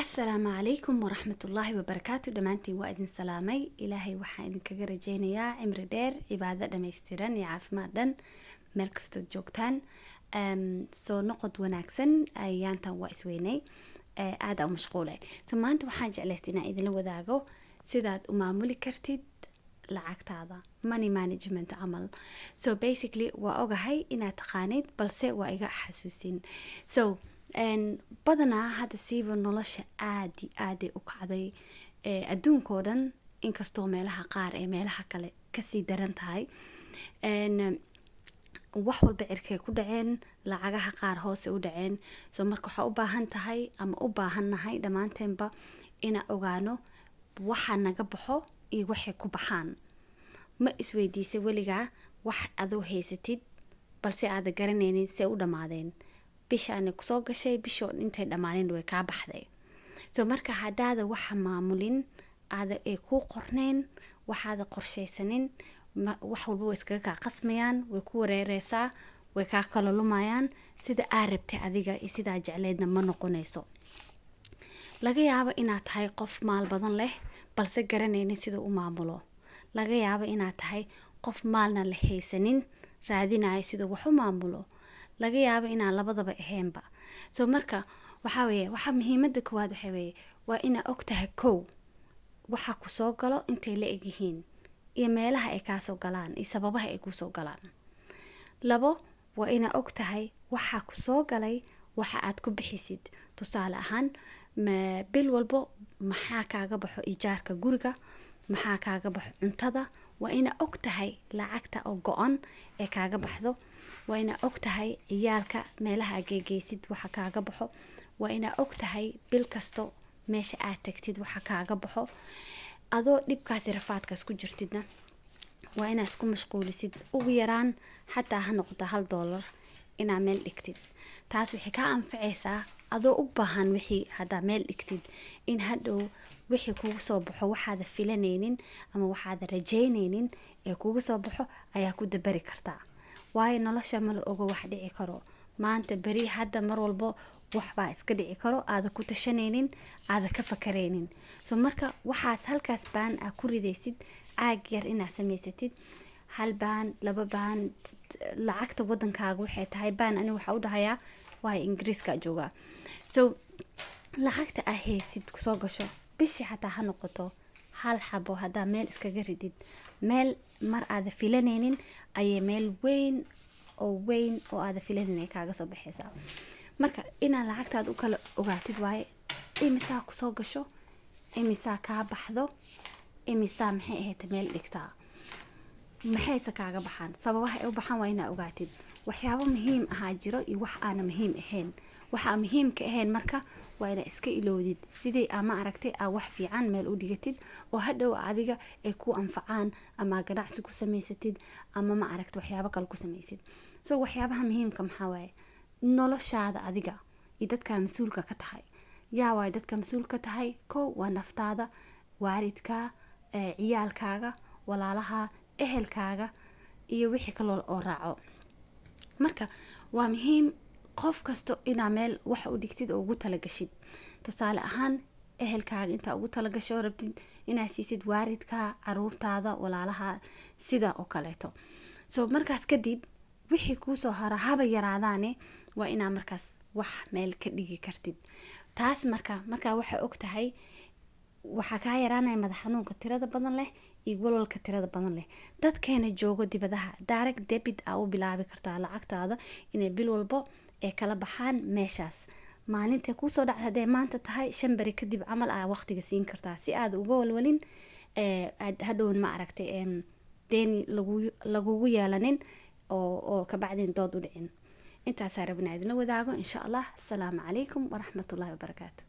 السلام عليكم ورحمة الله وبركاته. دمانتي وادن سلامي إلهي waxaan idinkaga rajeynayaa cimri dheer cibaado dhameystiran iyo caafimaad meel kasta joogtaan soo noqod wanaagsan ayaantan waa isweynay aad u mashquulay maanta waxaan jeclaystay inaan idin la wadaago sidaad u maamuli kartid lacagtaada money management amal. So basically waa ogahay inaad taqaanid balse waa iga xasuusin. So badanaa hadda siiba nolosha aad u kacday adduunka dhan inkastoo meelaha qaar ee meelaha kale kasii daran tahay wax walba cirkay ku dhaceen lacagaha qaar hoos u dhaceen. So marka waxa u baahan tahay ama u baahannahay dhamaanteenba ina ogaano waxa naga baxo iyo waxay ku baxaan. Ma isweydiisay weligaa wax adoo haysatid balse aad garanaynin si u dhamaadeen bishaan ku soo gashay bishoon intay dhamaaneen way ka baxday. So marka hadaada waxa maamulin aad ay ku qorneen waxaad qorsheysanin wax walba way iskaga qasmayaan way ku wareereysaa way ka kala lumayaan sida aad rabtay adiga iyo sida jecleedna ma noqonayso. Laga yaabo inaad tahay qof maal badan leh balse garanaynin sida u maamulo. Laga yaabo inaad tahay qof maalna la haysanin raadinayo sida wax u maamulo. Laga yaabo inaan labadaba ahaynba. So marka waxa muhiimada koowaad waa ina ogtahay kow waxa ku soo galo intay la eg yihiin iyo meelaha ay ka soo galaan iyo sababaha ay ku soo galaan. Labo waa ina ogtahay waxa ku soo galay waxa aad ku bixisid. Tusaale ahaan bil walbo maxaa kaaga baxo ijaarka guriga maxaa kaaga baxo cuntada waa ina ogtahay lacagta oo go'an ee kaaga baxdo. waa ina ogtahay ciyaalka meelaha geegeysid waxa kaaga baxo. waa ina ogtahay bil kasto meesha aad tagtid waxa kaaga baxo. adoo dhibkaas rafaadkaas ku jirtidna waa ina isku mashquulisid ugu yaraan xataa ha noqdo $1 ina meel dhigtid. taas wixii ka anfacaysaa adoo u baahan wixii hada meel dhigtid in hadhow wixii kugu soo baxo waxaad filanaynin ama waxaad rajeynaynin ee kugu soo baxo ayaa ku dabari kartaa. waayo nolosha ma la ogo wax dhici karo maanta bari hadda mar walbo wax baa iska dhici karo aad ku tashanaynin aad ka fakaraynin. So marka waxaas halkaas baan aad ku ridaysid caag yar inaad samaysatid hal baan laba baan lacagta wadankaaga waxay tahay baan ani waxa u dhahayaa waa Ingiriiska jooga. So lacagta aad haysid ku soo gasho bishii xataa ha noqoto hal xabo hada meel iskaga ridid meel mar aad filanaynin ayay meel weyn oo aad filanaynin kaaga soo baxaysa. marka ina lacagtaad u kala ogaatid waaye imisa ku soo gasho imisa ka baxdo imisa maxay ahayd meel dhigtaa maxayse kaaga baxaan sababaha ay u baxaan waa ina ogaatid. waxyaabo muhiim ah jiro iyo wax aan muhiim ahayn. waxa muhiimka ahayn marka waa ina iska iloodid sidii ama aragtay wax fiican meel u dhigatid oo hadhow adiga ay ku anfacaan ama ganacsi ku samaysatid ama ma aragtay waxyaabo kale ku samaysid. So waxyaabaha muhiimka maxaa waaye noloshaada adiga iyo dadka mas'uulka ka tahay. yaa waa dadka mas'uulka tahay kow waa naftaada waalidka ciyaalkaaga walaalaha ehelkaaga iyo wixii kale oo raaco. marka waa muhiim qof kasto ina meel wax u dhigtid oo ugu tala gashid. tusaale ahaan ehelkaaga inta ugu tala gasho rabtid ina siisid waalidka caruurtaada walaalaha sida oo kaleeto. So markaas kadib wixii ku soo hara haba yaraadaane waa ina markaas wax meel ka dhigi kartid. taas marka waxa ogtahay waxa ka yaraanay madax xanuunka tirada badan leh iyo walwalka tirada badan leh. dadkeena joogo dibadaha direct debit u bilaabi kartaa lacagtaada inay bil walbo ee kala baxaan meeshaas. maalinta ku soo dhacday haday maanta tahay 5 bari kadib amal waqtiga siin kartaa si aad uga walwalin aad hadhow ma aragtay deeni lagugu yeelanin oo ka bacdin dood u dhicin. intaas rabnaa idin la wadaago insha Allah. Assalaamu calaykum wa rahmatullahi wa barakaatuh.